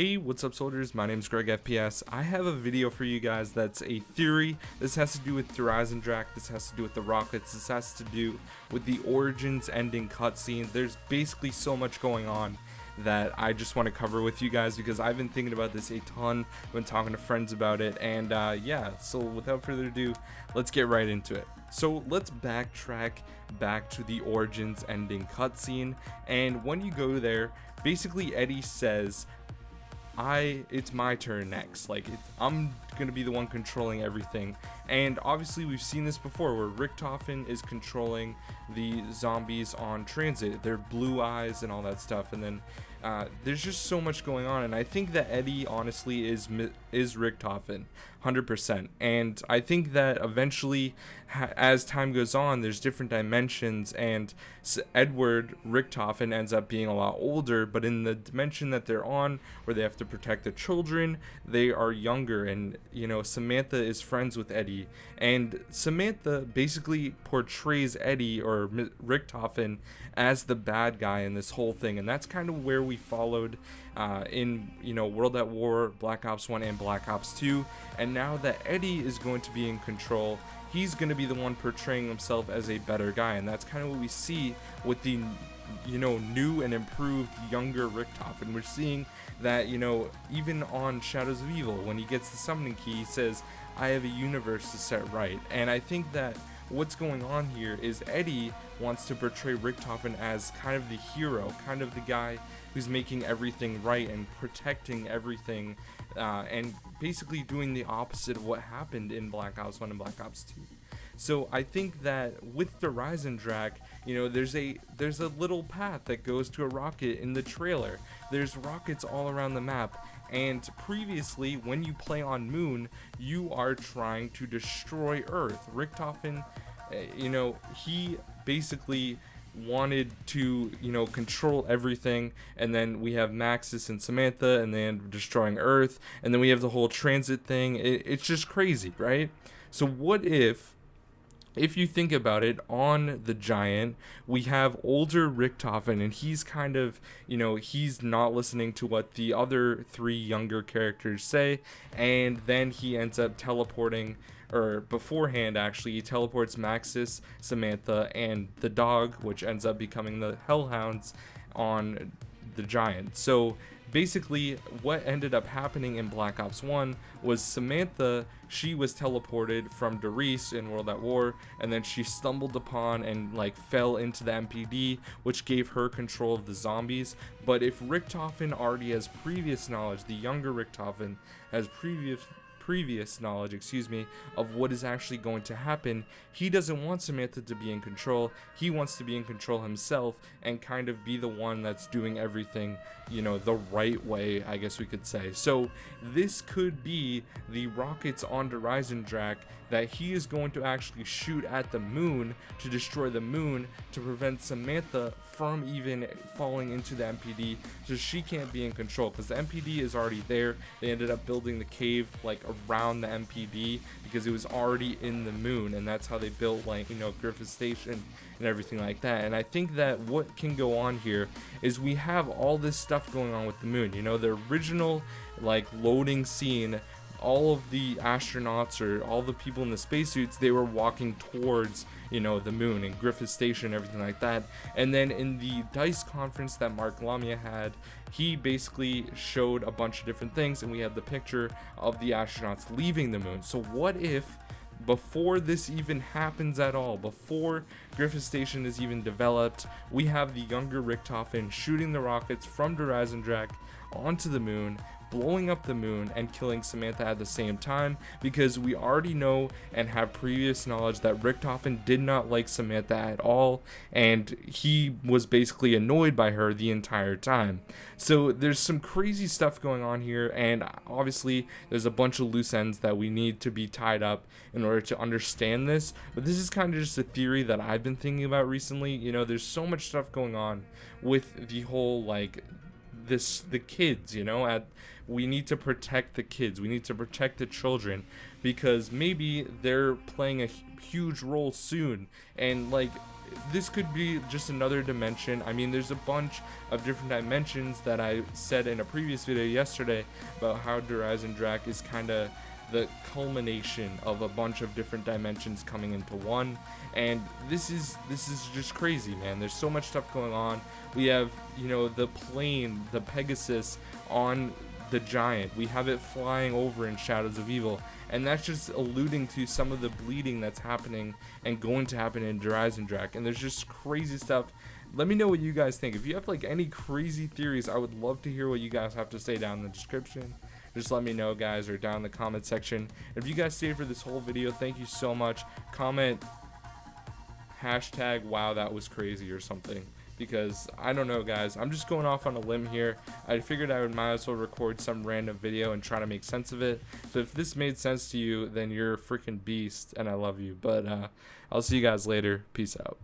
Hey, what's up soldiers? My name is GregFPS. I have a video for you guys that's a theory. This has to do with the Eisendrache, this has to do with the rockets, this has to do with the Origins ending cutscene. There's basically so much going on that I just want to cover with you guys because I've been thinking about this a ton. I've been talking to friends about it, and yeah, so without further ado, let's get right into it. So let's backtrack back to the Origins ending cutscene, and when you go there, basically Eddie says, it's my turn next. I'm gonna be the one controlling everything. And obviously we've seen this before where Richtofen is controlling the zombies on transit, their blue eyes and all that stuff. And then there's just so much going on, and I think that Eddie honestly is Richtofen 100%. And I think that eventually as time goes on, there's different dimensions, and Edward Richtofen ends up being a lot older, but in the dimension that they're on where they have to protect the children, they are younger. And you know, Samantha is friends with Eddie, and Samantha basically portrays Eddie or Richtofen as the bad guy in this whole thing. And that's kind of where we followed in, you know, World at War, Black Ops 1 and Black Ops 2. And now that Eddie is going to be in control, he's going to be the one portraying himself as a better guy. And that's kind of what we see with the, you know, new and improved younger Richtofen. We're seeing that, you know, even on Shadows of Evil, when he gets the summoning key, he says, I have a universe to set right. And I think that what's going on here is Eddie wants to portray Richtofen as kind of the hero, kind of the guy who's making everything right and protecting everything, and basically doing the opposite of what happened in Black Ops 1 and Black Ops 2. So I think that with the Eisendrache, you know, there's a little path that goes to a rocket in the trailer. There's rockets all around the map. And previously, when you play on Moon, you are trying to destroy Earth. Richtofen, you know, he basically wanted to, you know, control everything. And then we have Maxis and Samantha, and then destroying Earth. And then we have the whole transit thing. It's just crazy, right? So what if you think about it, on the Giant, we have older Richtofen, and he's kind of, you know, he's not listening to what the other three younger characters say, and then he ends up teleporting, or beforehand actually, he teleports Maxis, Samantha, and the dog, which ends up becoming the Hellhounds on the Giant. So basically what ended up happening in Black Ops 1 was Samantha, she was teleported from Doris in World at War, and then she stumbled upon and fell into the MPD, which gave her control of the zombies. But if Richtofen already has previous knowledge, the younger Richtofen has previous knowledge, of what is actually going to happen, he doesn't want Samantha to be in control. He wants to be in control himself and kind of be the one that's doing everything, you know, the right way, I guess we could say. So this could be the rockets on the Eisendrache that he is going to actually shoot at the moon to destroy the moon, to prevent Samantha from even falling into the MPD, so she can't be in control, because the MPD is already there. They ended up building the cave around the MPD because it was already in the moon, and that's how they built Griffith Station and everything like that. And I think that what can go on here is we have all this stuff going on with the moon. You know, the original loading scene, all of the astronauts or all the people in the spacesuits, they were walking towards, you know, the moon and Griffith Station and everything like that. And then in the DICE conference that Mark Lamia had, he basically showed a bunch of different things, and we had the picture of the astronauts leaving the moon. So what if, before this even happens at all, before Griffith Station is even developed, we have the younger Richtofen shooting the rockets from the Eisendrache onto the moon, blowing up the moon and killing Samantha at the same time, because we already know and have previous knowledge that Richtofen did not like Samantha at all, and he was basically annoyed by her the entire time. So there's some crazy stuff going on here, and obviously there's a bunch of loose ends that we need to be tied up in order to understand this. But this is kind of just a theory that I've been thinking about recently. You know, there's so much stuff going on with the whole the kids, you know, we need to protect the kids, we need to protect the children, because maybe they're playing a huge role soon. And this could be just another dimension. I mean, there's a bunch of different dimensions that I said in a previous video yesterday about how Eisendrache is kind of the culmination of a bunch of different dimensions coming into one, and this is just crazy, man. There's so much stuff going on. We have, you know, the plane, the Pegasus on the giant. We have it flying over in Shadows of Evil, and that's just alluding to some of the bleeding that's happening and going to happen in Eisendrache. And there's just crazy stuff. Let me know what you guys think. If you have like any crazy theories, I would love to hear what you guys have to say down in the description. Just let me know, guys, or down in the comment section. If you guys stayed for this whole video, thank you so much. Comment hashtag wow, that was crazy or something, because I don't know, guys. I'm just going off on a limb here. I figured I might as well record some random video and try to make sense of it. So if this made sense to you, then you're a freaking beast and I love you. But I'll see you guys later. Peace out.